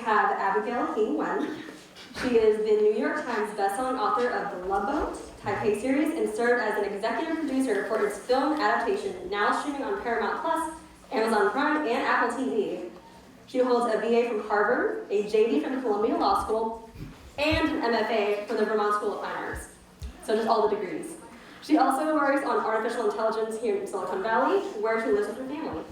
have Abigail Hing. She is the New York Times bestselling author of the Loveboat, Taipei series, and served as an executive producer for its film adaptation, now streaming on Paramount Plus, Amazon Prime, and Apple TV. She holds a BA from Harvard, a JD from Columbia Law School, and an MFA from the Vermont School of Fine Arts. So just all the degrees. She also works on artificial intelligence here in Silicon Valley, where she lives with her family.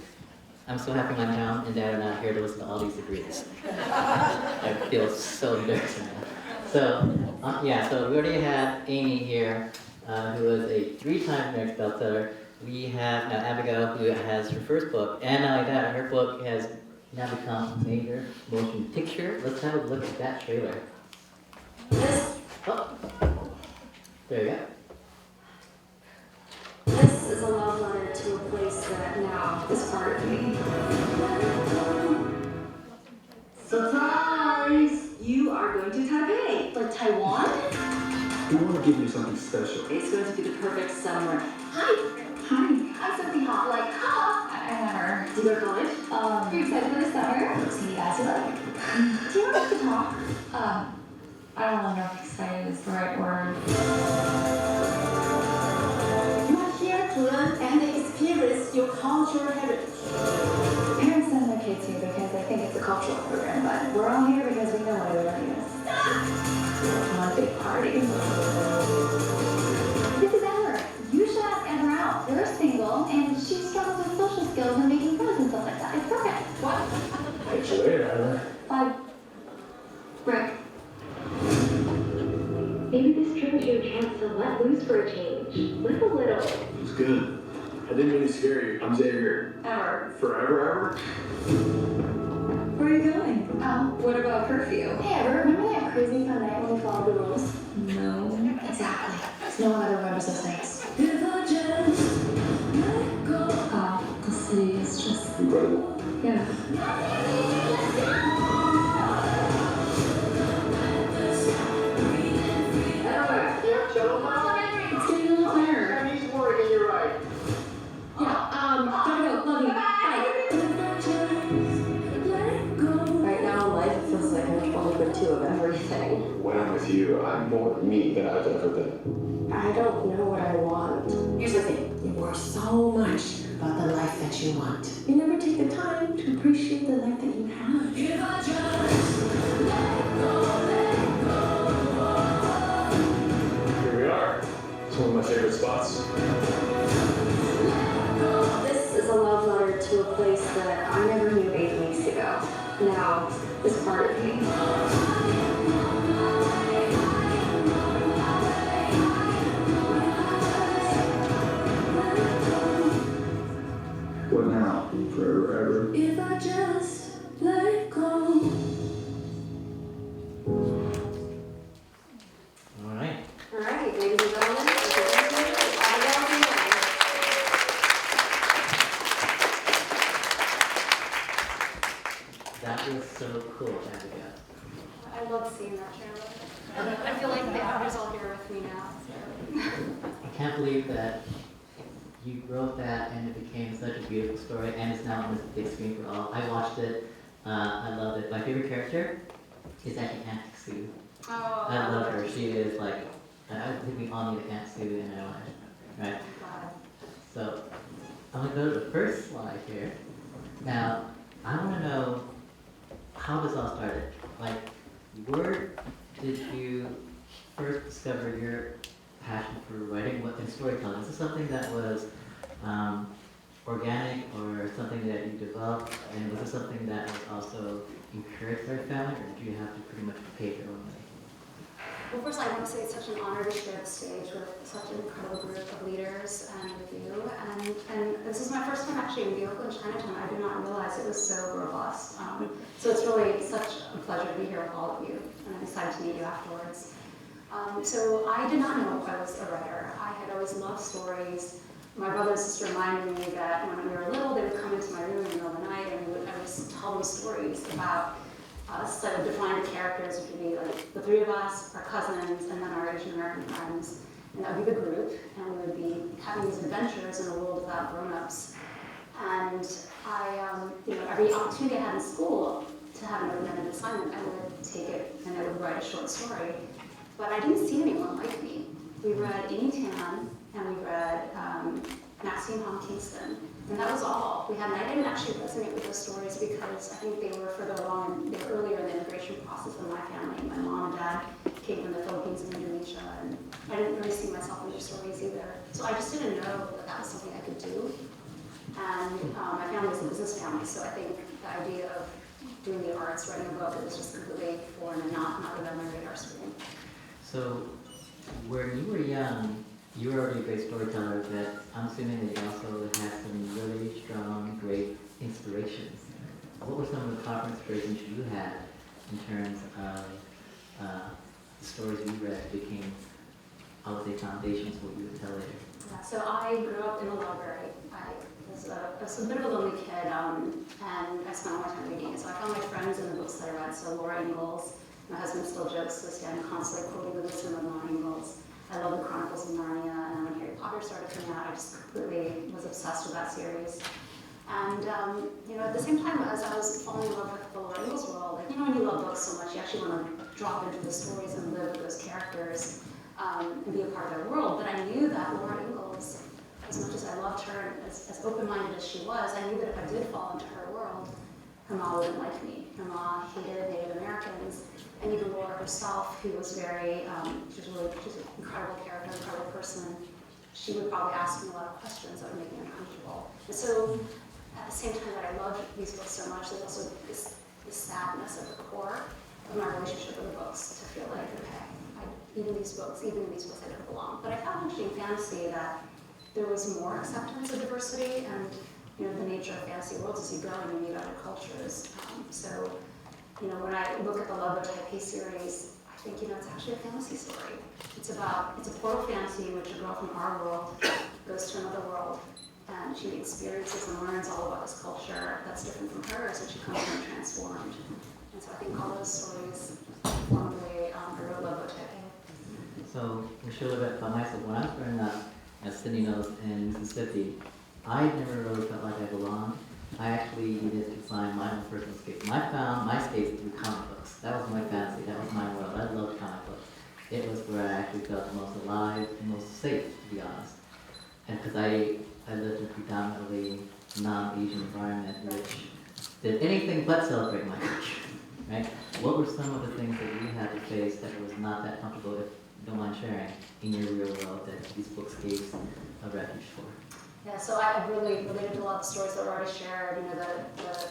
I'm so happy my mom and dad are not here to listen to all these degrees. I feel so embarrassed now. So we already have Amy here, who is a 3-time New York bestseller. We have now Abigail, who has her first book, and not only that, her book has now become a major motion picture. Let's have a look at that trailer. Oh, there you go. This is a love letter to a place that now is part of me. Surprise! You are going to Taipei. Like Taiwan? We want to give you something special. It's going to be the perfect summer. Hi. I'm something hot, like, I never. Do you go to college? Are you excited for the summer? See, as you like. Do you want to talk? I don't know if excited is the right word. You are here to learn and experience your cultural heritage. Parents send their kids here because they think it's a cultural program, but we're all here because we know what it really is. One big party. This is Amber. You should ask Amber out. You're single, and she struggles with social skills and making friends and stuff like that. It's perfect. What? Catch you later, Heather. Bye. Rick. Maybe this trip is your chance to let loose for a change. Live a little. It's good. I didn't mean to scare you. I'm Xavier. Amber. Forever? Where are you going? What about curfew? Hey, Amber, remember that crazy fun night when we followed the rules? No. Exactly. No one ever remembers those nights. The city is just... Incredible. Yeah. It's getting a little tired. Chinese word and you're right. Gotta go. Love you. Bye. Right now in life, it feels like I'm 20 of everything. When I'm with you, I'm more me than I've ever been. I don't know what I want. Here's the thing. You worry so much about the life that you want. You never take the time to appreciate the life that you have. Here we are. It's one of my favorite spots. This is a love letter to a place that I never knew 8 weeks ago. Now is part of me. What now? Forever, ever? If I just let go. All right. All right, ladies and gentlemen, Abigail Hing. That was so cool, Abigail. I love seeing that trailer. I feel like the actors all here with me now. I can't believe that you wrote that and it became such a beautiful story and it's now on this big screen for all. I watched it. I love it. My favorite character is actually Aunt Sue. Oh, I love her. She is like, I think we all need an Aunt Sue in our life, right? So, I'm going to go to the first slide here. Now, I want to know how this all started. Like, where did you first discover your passion for writing and storytelling? Is this something that was organic or something that you developed? And was it something that was also encouraged by your family, or did you have to pretty much pave your own way? Well, first, I want to say it's such an honor to share the stage with such an incredible group of leaders and with you. And this is my first time actually in the Oakland Chinatown. I did not realize it was so robust. So it's really such a pleasure to be here with all of you, and I'm excited to meet you afterwards. So I did not know I was a writer. I had always loved stories. My brother and sister reminded me that when we were little, they would come into my room in the middle of the night, and I would tell them stories about us that would define the characters, which would be like the 3 of us, our cousins, and then our Asian American friends. And that would be the group, and we would be having these adventures in a world without grown-ups. And I, every opportunity I had in school to have an open-ended assignment, I would take it and I would write a short story. But I didn't see anyone like me. We read Amy Tan and we read Maxine Hong Kingston, and that was all. I didn't actually resonate with those stories because I think they were further along, they were earlier in the immigration process than my family. My mom and dad came from the Philippines and Indonesia, and I didn't really see myself in their stories either. So I just didn't know that that was something I could do. And my family was a business family, so I think the idea of doing the arts, writing a book, it was just completely foreign and not really on my radar screen. So when you were young, you were already a great storyteller, but I'm assuming that you also had some really strong, great inspirations. What were some of the top inspirations you had in terms of the stories you read became, I would say, foundations for what you would tell later? Yeah, so I grew up in the library. I was a bit of a lonely kid, and I spent all my time reading. So I found my friends in the books that I read. So Laura Ingalls, my husband still jokes to this day, I'm constantly quoting the wisdom of Laura Ingalls. I love the Chronicles of Narnia, and when Harry Potter started coming out, I just completely was obsessed with that series. And at the same time as I was falling in love with the Laura Ingalls world, when you love books so much, you actually want to drop into the stories and live with those characters and be a part of their world. But I knew that Laura Ingalls, as much as I loved her, and as open-minded as she was, I knew that if I did fall into her world, her mom wouldn't like me. Her mom hated Native Americans. And even Laura herself, who was very, she's an incredible character, incredible person, she would probably ask me a lot of questions that would make me uncomfortable. And so, at the same time that I loved these books so much, there's also this sadness at the core of my relationship with the books, to feel like, okay, even in these books, I don't belong. But I found actually in fantasy that there was more acceptance of diversity, and the nature of fantasy worlds is you go and you meet other cultures. When I look at the Loveboat Taipei series, I think, it's actually a fantasy story. It's a portal fantasy in which a girl from our world goes to another world, and she experiences and learns all about this culture that's different from hers, and she comes home transformed. And so I think all those stories formed the way I wrote Loveboat Taipei. So, we should a little bit about myself. When I was growing up, as Cindy knows, in Mississippi, I never really felt like I belonged. I actually needed to find my own personal escape. I found my escape through comic books. That was my fantasy. That was my world. I loved comic books. It was where I actually felt the most alive and most safe, to be honest. And because I lived in a predominantly non-Asian environment, which did anything but celebrate my culture, right? What were some of the things that you had to face that was not that comfortable, if you don't mind sharing, in your real world that these books gave a refuge for? Yeah, so I really related to a lot of the stories that were already shared, the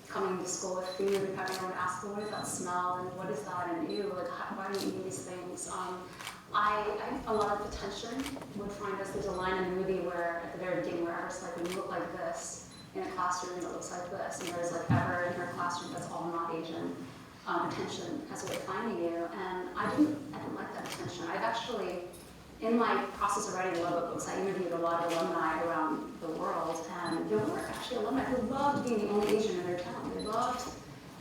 coming to school with food and having everyone ask, well, what is that smell and what is that and ew, why are you eating these things? A lot of the tension would find us, there's a line in the movie where, at the very beginning, where Ever's like, when you look like this in a classroom, it looks like this, and there's like Ever in her classroom that's all not Asian, attention as a way of finding you, and I didn't like that attention. I've actually, in my process of writing the Loveboat books, I interviewed a lot of alumni around the world, and there were actually alumni who loved being the only Asian in their town. They loved,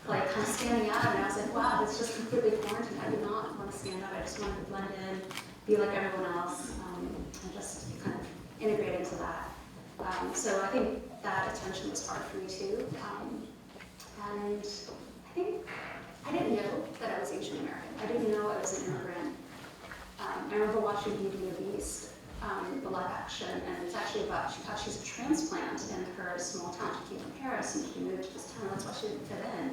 kind of standing out, and I was like, wow, it's just completely quarantined. I did not want to stand out. I just wanted to blend in, be like everyone else, and just kind of integrate into that. So I think that attention was hard for me too. And I think I didn't know that I was Asian American. I didn't know I was an immigrant. I remember watching Beauty and the Beast, the live action, and it's actually about, she thought she's a transplant in her small town. She came from Paris and she moved to this town, that's why she didn't fit in.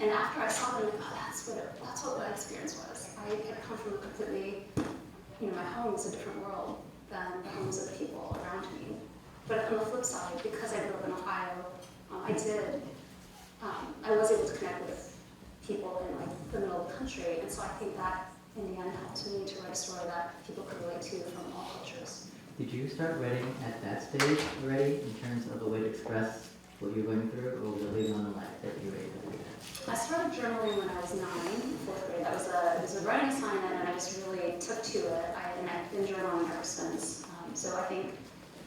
And after I saw that, I thought, that's what my experience was. I had come from a completely, my home was a different world than the homes of the people around me. But on the flip side, because I grew up in Ohio, I was able to connect with people in the middle of the country, and so I think that in the end helped me to write a story that people could relate to from all cultures. Did you start writing at that stage already, in terms of a way to express what you're going through, or was it later on in life that you were able to do that? I started journaling when I was 9, 4th grade. It was a writing assignment, and I just really took to it. And I've been journaling ever since. So I think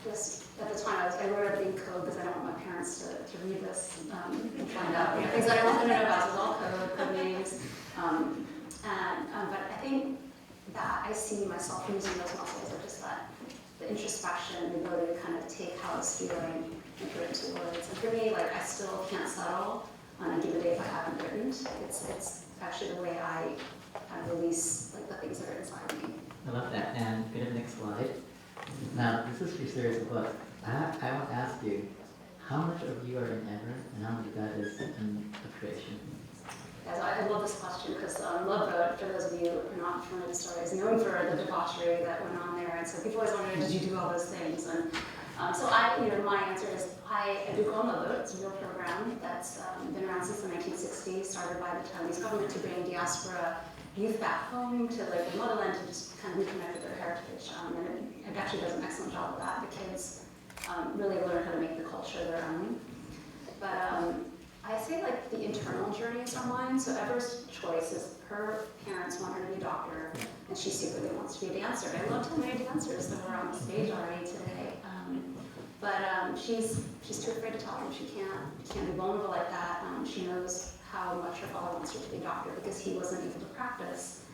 at the time I wrote everything in code because I don't want my parents to read this and find out things that I want them to know about. So it was all code names. But I think that I see myself using those muscles of just the introspection, the ability to kind of take how I was feeling and put it into words. And for me, I still can't settle on a given day if I haven't written. It's actually the way I kind of release like the things that are inside me. I love that. And go to the next slide. Now, this is your series of books. I want to ask you, how much of you are in Everett, and how much of that is in the creation? Yes, I love this question because Loveboat, for those of you who are not familiar with the story, is known for the debauchery that went on there, and so people always wonder, did you do all those things? And so my answer is I do go on Loveboat. It's a real program that's been around since the 1960s, started by the Taiwanese government to bring diaspora youth back home to like the motherland to just kind of reconnect with their heritage. And it actually does an excellent job of that. The kids really learn how to make the culture their own. But I say like the internal journeys are mine. So Ever's choice is her parents want her to be a doctor, and she secretly wants to be a dancer. I love how many dancers that were on the stage already today. But she's too afraid to tell him. She can't be vulnerable like that. She knows how much her father wants her to be a doctor because he wasn't able to practice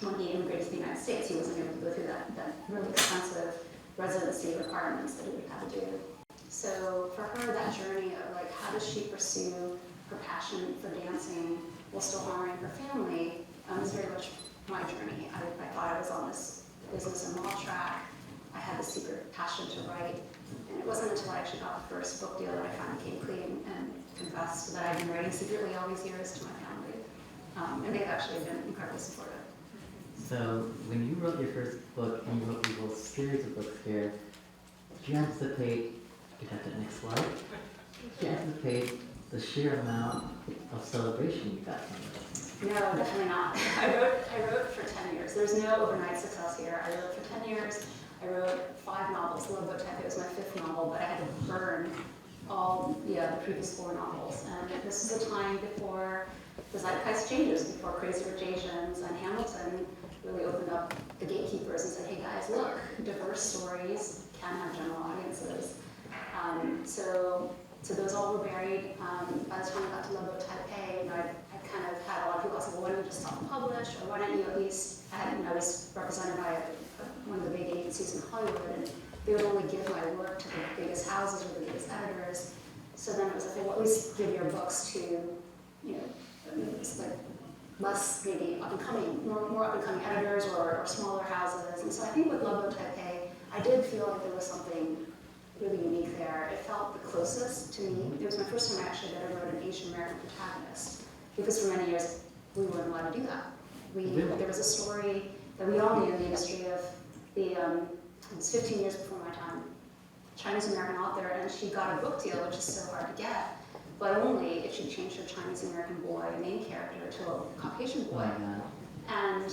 when he immigrated to the United States. He wasn't able to go through that really expensive residency requirements that he would have to do. So for her, that journey of like how does she pursue her passion for dancing while still honoring her family is very much my journey. I thought I was on this business and law track. I had this secret passion to write, and it wasn't until I actually got the first book deal that I finally came clean and confessed that I'd been writing secretly all these years to my family. And they've actually been incredibly supportive. So when you wrote your first book and you wrote your whole series of books here, did you anticipate, you have the next slide, did you anticipate the sheer amount of celebration you got from it? No, definitely not. I wrote for 10 years. There's no overnight success here. I wrote for 10 years. I wrote 5 novels. Loveboat Taipei was my 5th novel, but I had to burn all the previous 4 novels. And this is a time before the zeitgeist changes, before Crazy Rich Asians and Hamilton really opened up the gatekeepers and said, hey guys, look, diverse stories can have general audiences. So those all were buried. By the time I got to Loveboat Taipei, I kind of had a lot of people say, well, why don't you just self-publish, or why don't you at least, I was represented by one of the big agencies in Hollywood, and they would only give my work to the biggest houses or the biggest editors. So then it was like, well, at least give your books to, it's like less maybe up-and-coming, more up-and-coming editors or smaller houses. And so I think with Loveboat Taipei, I did feel like there was something really unique there. It felt the closest to me. It was my first time actually that I wrote an Asian American protagonist, because for many years we weren't allowed to do that. There was a story that we all knew in the industry of it was 15 years before my time, Chinese American author, and she got a book deal, which is so hard to get, but only if she changed her Chinese American boy main character to a Caucasian boy. And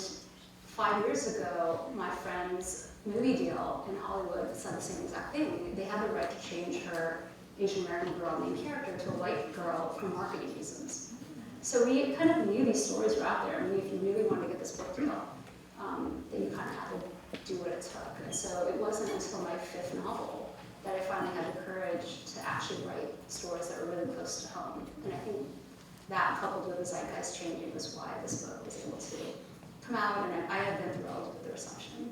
5 years ago, my friend's movie deal in Hollywood said the same exact thing. They had the right to change her Asian American girl main character to a white girl for marketing reasons. So we kind of knew these stories were out there. I mean, if you really wanted to get this book deal, then you kind of had to do what it took. And so it wasn't until my 5th novel that I finally had the courage to actually write stories that were really close to home. And I think that, coupled with the zeitgeist changing, was why this book was able to come out, and I have been thrilled with the reception.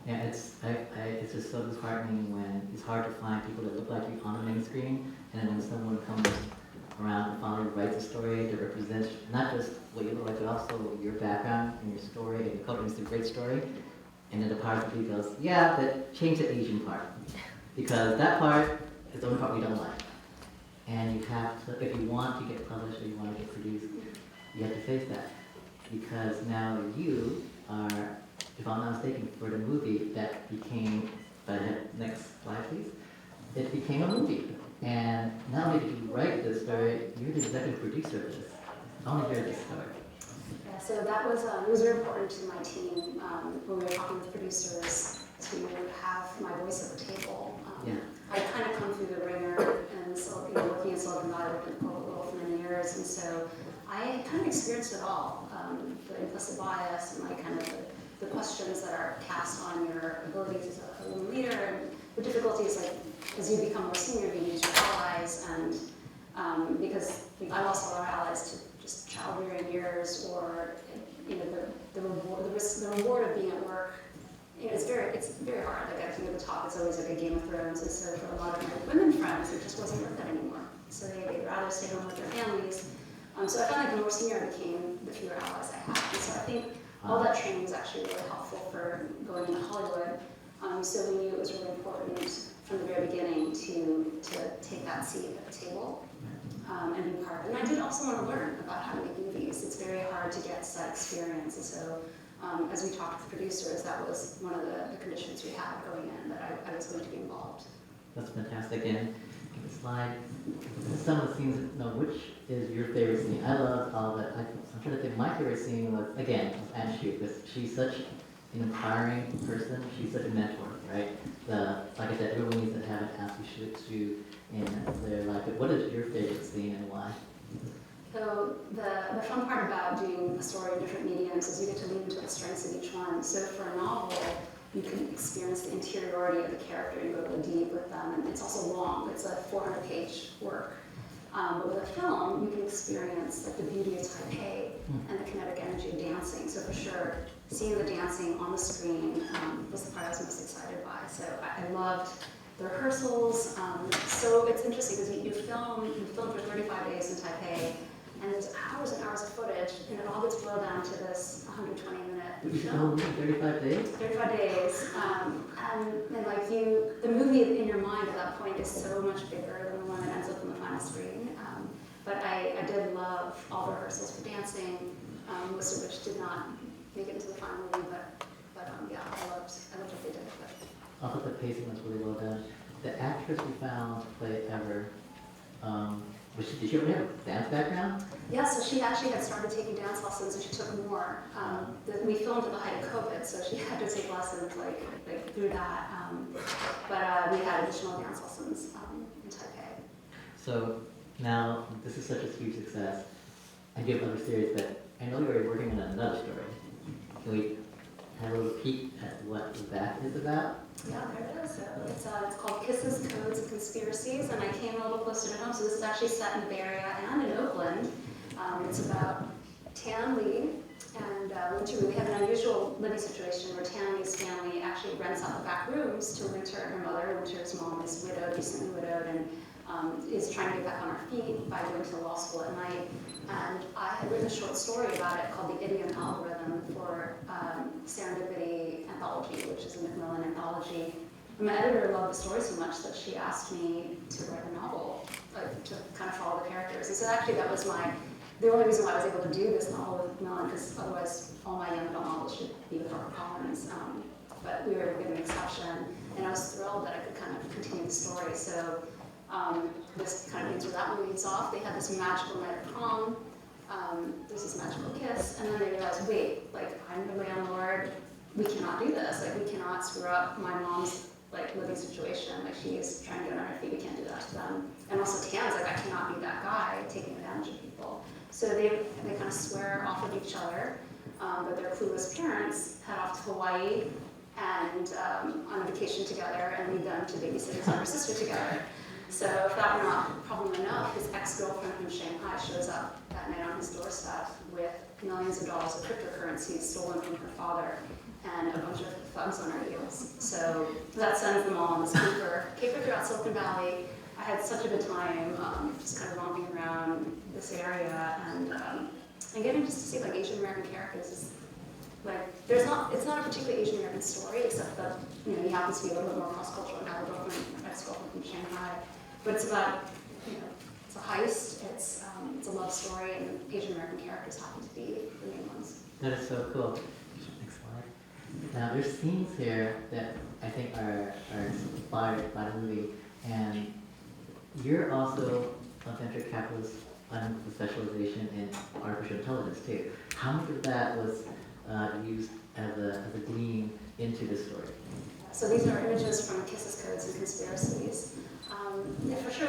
Yeah, it's just so disheartening when it's hard to find people that look like you on the main screen, and then when someone comes around and finally writes a story that represents not just what you look like, but also your background and your story, and your culture is a great story. And then the part of you goes, yeah, but change the Asian part, because that part is the only part we don't like. And you have to, if you want to get published or you want to get produced, you have to face that, because now you are, if I'm not mistaken, for the movie that became, next slide please, it became a movie. And not only did you write this story, you're the executive producer of this. I want to hear this story. Yeah, so that was, it was very important to my team when we were talking with producers to have my voice at the table. I kind of come through the ringer and working in Silicon Valley, working in the corporate world for many years, and so I kind of experienced it all, the implicit bias and like kind of the questions that are cast on your abilities as a woman leader, and the difficulties like as you become more senior, you use your allies, and because I lost a lot of allies to just child-rearing years, or the reward of being at work. It's very hard. Like I think at the top, it's always like a Game of Thrones, and so for a lot of my women friends, it just wasn't worth it anymore. So so they'd rather stay home with their families. So I found like the more senior I became, the fewer allies I had. And so I think all that training was actually really helpful for going into Hollywood. So we knew it was really important from the very beginning to take that seat at the table and be part of it. And I did also want to learn about how to make movies. It's very hard to get set experience. And so as we talked with producers, that was one of the conditions we had going in, that I was going to be involved. That's fantastic. And the slide, some of the scenes, which is your favorite scene? I love all of it. I'm trying to think, my favorite scene was, again, Aunt Shu, because she's such an empowering person. She's such a mentor, right? Like I said, everyone needs to have an Aunt Shu in their life. But what is your favorite scene and why? So the fun part about doing a story in different mediums is you get to lean into the strengths of each one. So for a novel, you can experience the interiority of the character and go really deep with them. And it's also long. It's a 400-page work. But with a film, you can experience like the beauty of Taipei and the kinetic energy of dancing. So for sure, seeing the dancing on the screen was the part I was most excited by. So I loved the rehearsals. So it's interesting because you film for 35 days in Taipei, and there's hours and hours of footage, and it all gets boiled down to this 120-minute film. 35 days? 35 days. And like the movie in your mind at that point is so much bigger than the one that ends up on the final screen. But I did love all the rehearsals for dancing, most of which did not make it into the final movie, but yeah, I loved what they did with it. I thought the pacing was really well done. The actress we found to play Ever, did she already have a dance background? Yeah, so she actually had started taking dance lessons, and she took more. We filmed at the height of COVID, so she had to take lessons like through that. But we had additional dance lessons in Taipei. So now this is such a huge success. I do have other series, but I know you're working on another story. Can we have a little peek at what that is about? Yeah, there it is. So it's called Kisses, Codes, and Conspiracies, and I came a little closer to home. So this is actually set in the Bay Area and in Oakland. It's about Tan Lee and Winter. We have an unusual living situation where Tan Lee's family actually rents out the back rooms to Winter and her mother. Winter's mom is widowed, recently widowed, and is trying to get back on her feet by going to law school at night. And I had written a short story about it called The Idiom Algorithm for Serendipity Anthology, which is a Macmillan anthology. And my editor loved the story so much that she asked me to write a novel, like to kind of follow the characters. And so actually that was the only reason why I was able to do this novel with Macmillan, because otherwise all my young adult novels should be with HarperCollins. But we were able to get an exception, and I was thrilled that I could kind of continue the story. So this kind of means where that one leads off. They had this magical night of prom. There's this magical kiss, and then they realized, wait, like I'm the landlord. We cannot do this. Like we cannot screw up my mom's living situation. Like she is trying to get on her feet. We can't do that to them. And also Tan's like, I cannot be that guy taking advantage of people. So they kind of swear off of each other. But their clueless parents head off to Hawaii and on a vacation together and leave them to babysit his younger sister together. So if that were not problem enough, his ex-girlfriend from Shanghai shows up that night on his doorstep with millions of dollars of cryptocurrency stolen from her father and a bunch of thugs on her heels. So that sends them all on this caper throughout Silicon Valley. I had such a good time just kind of romping around this area and getting just to see Asian American characters. It's not a particularly Asian American story, except that he happens to be a little bit more cross-cultural and have a ex-girlfriend from Shanghai. But it's about, it's a heist, it's a love story, and Asian American characters happen to be the main ones. That is so cool. Next slide. Now there's scenes here that I think are inspired by the movie, and you're also a venture capitalist with specialization in artificial intelligence too. How much of that was used as a glean into this story? So these are images from Kisses, Codes, and Conspiracies. Yeah, for sure,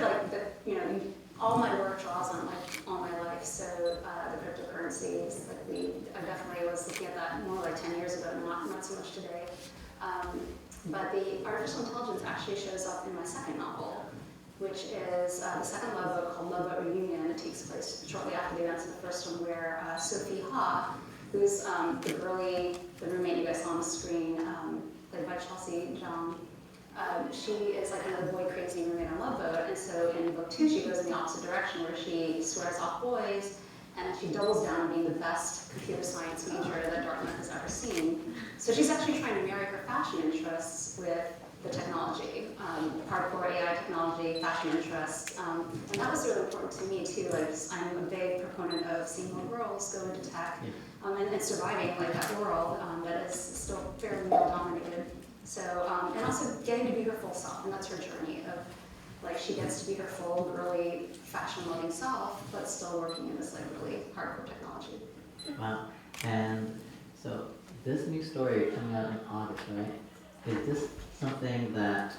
all my work draws on all my life. So the cryptocurrencies, I definitely was looking at that more 10 years ago, not so much today. But the artificial intelligence actually shows up in my second novel, which is the second Loveboat called Loveboat Reunion. It takes place shortly after the events of the first one, where Sophie Ha, who's the roommate you guys saw on the screen, played by Chelsea Zhang. She is another boy crazy roommate on Loveboat, and so in book 2 she goes on the the opposite direction, where she swears off boys, and she doubles down on being the best computer science major that Dartmouth has ever seen. So she's actually trying to marry her fashion interests with the technology, hardcore AI technology, fashion interests, and that was really important to me too. Like, I'm a big proponent of seeing more girls go into tech, and surviving like that world that is still fairly male dominated. So, and also getting to be her full self, and that's her journey of, like, she gets to be her full girly, fashion-loving self, but still working in this like really hardcore technology. Wow. And so this new story coming out in August, right? Is this something that,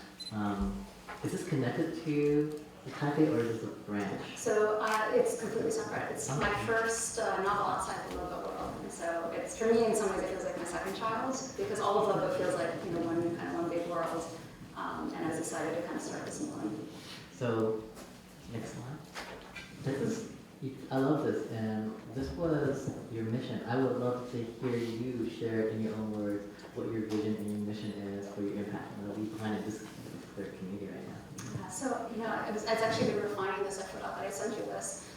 is this connected to the Taipei, or is this a branch? So it's completely separate. It's my first novel outside the Loveboat world. And so it's, for me, in some ways, it feels like my second child, because all of Loveboat feels like, you know, one big world. And I was excited to kind of start this new one. So, next slide. This is, I love this, and this was your mission. I would love to hear you share in your own words what your vision and your mission is for your impact and the leave behind in this particular community right now. Yeah, so, you know, it's actually been refining this. I forgot that I sent you this.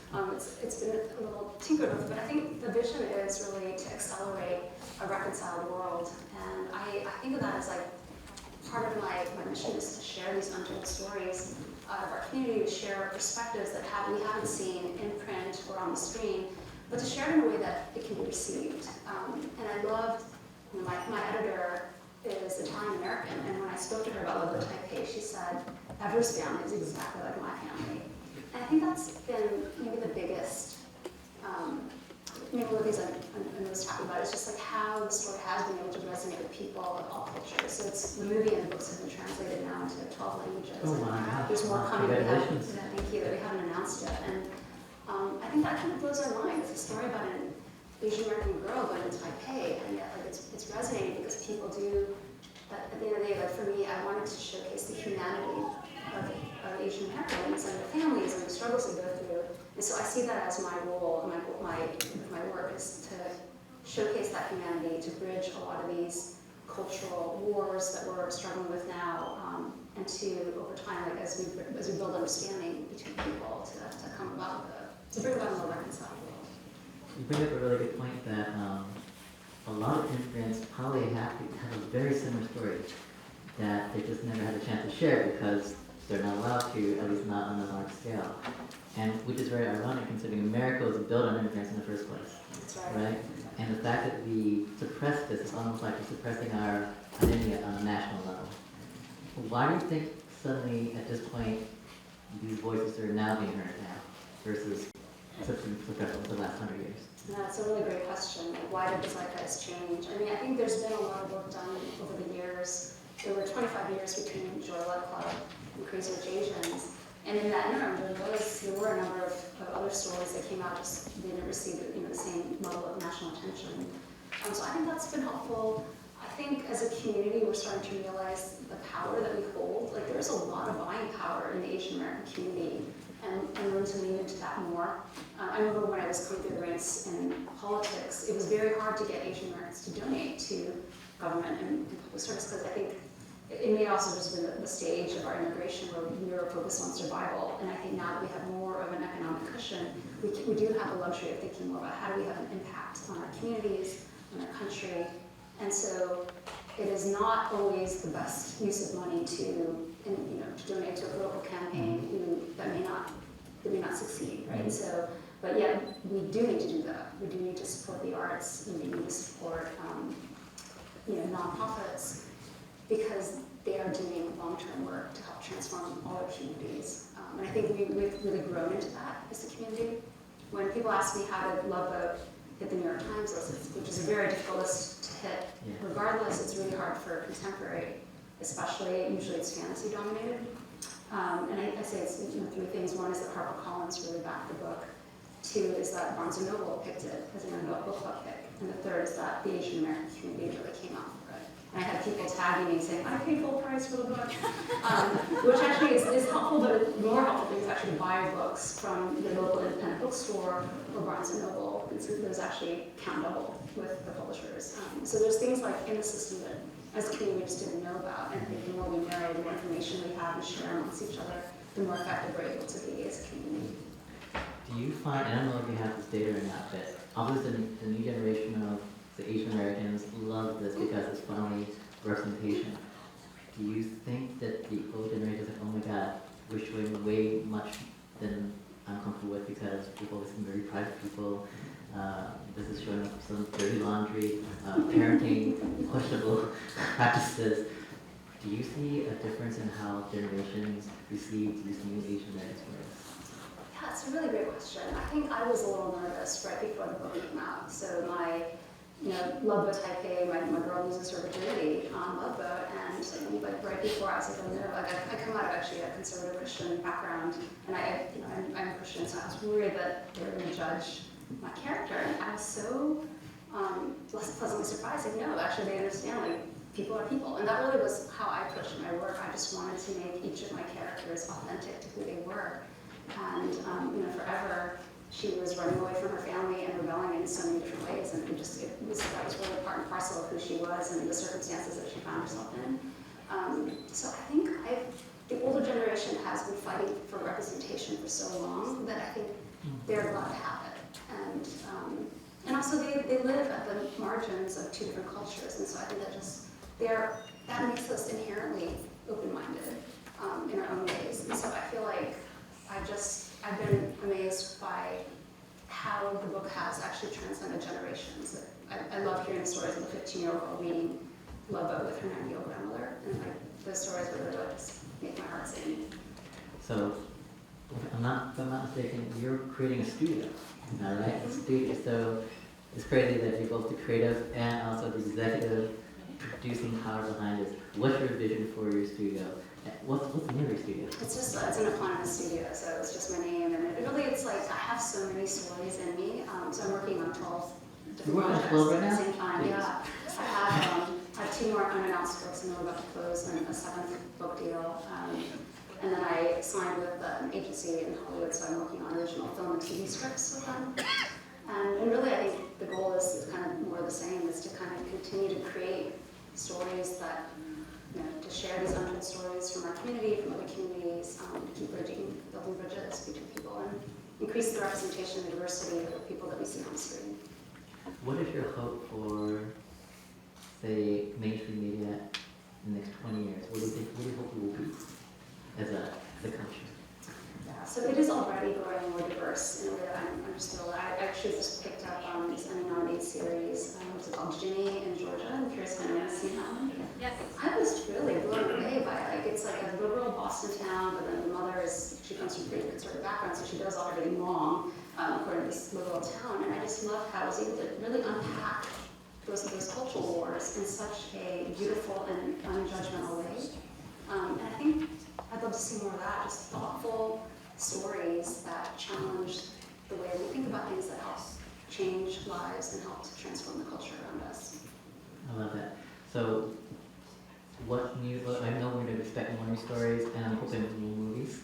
It's been a little tinkered with, but I think the vision is really to accelerate a reconciled world. And I think of that as like part of my mission is to share these untold stories of our community, to share perspectives that we haven't seen in print or on the screen, but to share it in a way that it can be received. And I loved, you know, my editor is Italian-American, and when I spoke to her about Loveboat Taipei, she said, Ever's family is exactly like my family. And I think that's been maybe the biggest, maybe one of the things I'm most happy about is just like how the story has been able to resonate with people of all cultures. So it's, the movie and the books have been translated now into 12 languages. Oh my God. There's more coming. Congratulations. Thank you, that we haven't announced yet. And I think that kind of blows our mind. It's a story about an Asian American girl going to Taipei, and yet like it's resonating because people do. But at the end of the day, like for me, I wanted to showcase the humanity of Asian Americans and their families and the struggles they go through. And so I see that as my role, and my work is to showcase that humanity, to bridge a lot of these cultural wars that we're struggling with now, and to, over time, like as we build understanding between people, to come about to bring about a more reconciled world. You bring up a really good point that a lot of immigrants probably have a very similar story that they just never had a chance to share because they're not allowed to, at least not on a large scale. And which is very ironic considering America was built on immigrants in the first place. That's right. And the fact that we suppress this is almost like we're suppressing our identity on a national level. Why do you think suddenly at this point these voices are now being heard now versus suppressed over the last 100 years? That's a really great question. Like, why did the zeitgeist change? I mean, I think there's been a lot of work done over the years. There were 25 years between Joy Luck Club and Crazy Rich Asians. And in that interim, there were a number of other stories that came out, just they didn't receive the same level of national attention. So I think that's been helpful. I think as a community, we're starting to realize the power that we hold. Like there's a lot of buying power in the Asian American community, and learn to lean into that more. I remember when I was coming through the ranks in politics, it was very hard to get Asian Americans to donate to government and public service because I think it may also just been the stage of our immigration where we were focused on survival. And I think now that we have more of an economic cushion, we do have the luxury of thinking more about how do we have an impact on our communities, on our country. And so it is not always the best use of money to donate to a political campaign that may not succeed, right? So, but yet we do need to do that. We do need to support the arts. We do need to support nonprofits, because they are doing long-term work to help transform all our communities. And I think we've really grown into that as a community. When people ask me how did Loveboat hit the New York Times list, which is a very difficult list to hit, regardless, it's really hard for contemporary, especially, usually it's fantasy dominated. And I say it's three things. One is that HarperCollins really backed the book. Two is that Barnes & Noble picked it as a young adult book club pick. And the third is that the Asian American community really came out for it. And I had people tagging me saying, I paid full price for the book, which actually is helpful, but a more helpful thing is actually to buy books from your local independent bookstore or Barnes & Noble. And so those actually count double with the publishers. So there's things like in the system that as a community we just didn't know about. And I think the more we know, the more information we have and share amongst each other, the more effective we're able to be as a community. Do you find, I don't know if you have this data or not, but obviously the new generation of the Asian Americans love this because it's finally representation. Do you think that the old generation is like, oh my God, we're showing way much than I'm comfortable with because we've always been very private people. This is showing up some dirty laundry, parenting, questionable practices. Do you see a difference in how generations receive these new Asian American stories? Yeah, it's a really great question. I think I was a little nervous right before the book came out. So my, Loveboat Taipei, my girl loses her virginity on Loveboat, and I think like right before I was like, oh no, like I come out of actually a conservative Christian background, and I'm a Christian, so I was worried that they were going to judge my character, and I was so pleasantly surprised. Like, no, actually they understand, like, people are people, and that really was how I approached my work. I just wanted to make each of my characters authentic to who they were, and forever she was running away from her family and rebelling in so many different ways, and that was really part and parcel of who she was and the circumstances that she found herself in. So I think the older generation has been fighting for representation for so long that I think they're glad to have it. And also they live at the margins of two different cultures, and so I think that makes us inherently open-minded in our own ways. And so I feel like I've been amazed by how the book has actually transcended generations. I love hearing the stories of the 15-year-old girl reading Loveboat with her 90-year-old grandmother, and like those stories really just make my heart sing. So, if I'm not mistaken, you're creating a studio, now, right? A studio. So it's crazy that you're both the creative and also the executive producing power behind this. What's your vision for your studio? What's the name of your studio? It's an eponymous studio, so it's just my name, and it's like I have so many stories in me. So I'm working on 12 different projects right at now? the same time. Please. Yeah, I have 2 more unannounced books, and we're about to close a 7th book deal. And then I signed with an agency in Hollywood, so I'm working on original film and TV scripts with them. And really, I think the goal is kind of more of the same, is to kind of continue to create stories that, to share these untold stories from our community, from other communities, to keep building bridges between people, and increase the representation and diversity of the people that we see on the screen. What is your hope for, say, mainstream media in the next 20 years? What do you hope it will be as a culture? Yeah, so it is already growing more diverse in a way that I'm still. I actually just picked up this Emmy-nominated series, what's it called, Ginny in Georgia. I'm curious if anyone's seen that one. Yes. I was really blown away by it. Like, it's like a liberal Boston town, but then the mother she comes from a pretty conservative background, so she does everything wrong, according to this liberal town. And I just love how I was able to really unpack those cultural wars in such a beautiful and unjudgmental way. And I think I'd love to see more of that, just thoughtful stories that challenge the way we think about things, that help change lives and help to transform the culture around us. I love that. So, I know we're going to expect more new stories, and I'm hoping more movies,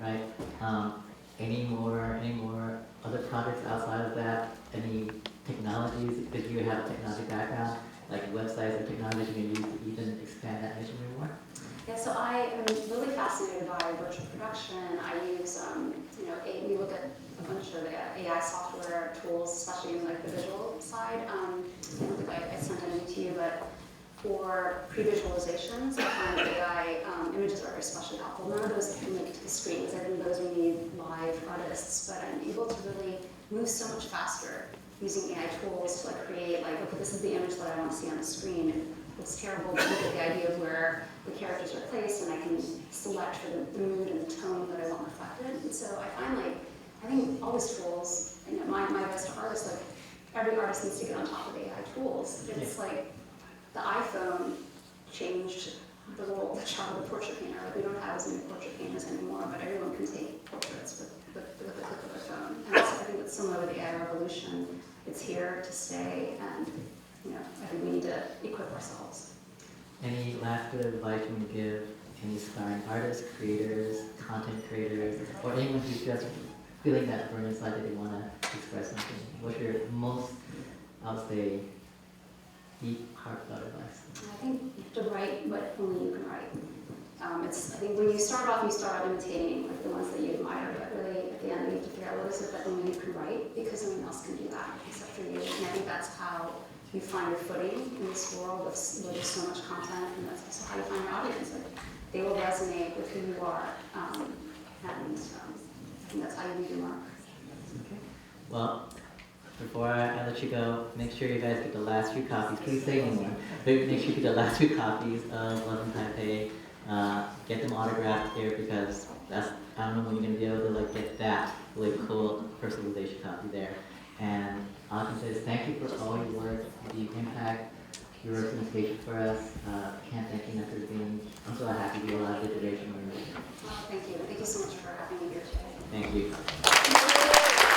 right? Any more other projects outside of that? Any technologies, because you have a technology background, like websites or technology you can use to even expand that mission more? Yeah, so I am really fascinated by virtual production. I use, we look at a bunch of AI software tools, especially in like the visual side. I don't think I sent any to you, but for pre-visualizations, I find AI images are especially helpful. None of those can link to the screen, because I think those we need live artists, but I'm able to really move so much faster using AI tools to like create, like, okay, this is the image that I want to see on the screen. It looks terrible, but look at the idea of where the characters are placed, and I can select for the mood and the tone that I want reflected. And so I think all these tools, my advice to artists, like, every artist needs to get on top of AI tools. It's like the iPhone changed the role of the child of portrait painter. Like, we don't have as many portrait painters anymore, but everyone can take portraits with a click of a phone. And so I think it's similar with the AI revolution. It's here to stay, and I think we need to equip ourselves. Any last bit of advice you want to give any aspiring artists, creators, content creators, or anyone who's just feeling that burn inside that they want to express something? What's your most, I'll say, deep, heartfelt advice? I think you have to write what only you can write. I think when you start off imitating like the ones that you admire, but really at the end you have to figure out what is it that only you can write, because no one else can do that except for you. And I think that's how you find your footing in this world where there's so much content, and that's also how you find your audience. Like, they will resonate with who you are, and I think that's how you leave your mark. Okay. Well, before I let you go, make sure you guys get the last few copies. Please say anymore. Make sure you get the last few copies of Love in Taipei. Get them autographed here, because I don't know when you're gonna be able to like get that really cool personalization copy there. And all I can say is thank you for all your work, the impact, your representation for us. Can't thank you enough for being. I'm so happy to be alive with the duration. Thank you. Thank you so much for having me here today. Thank you.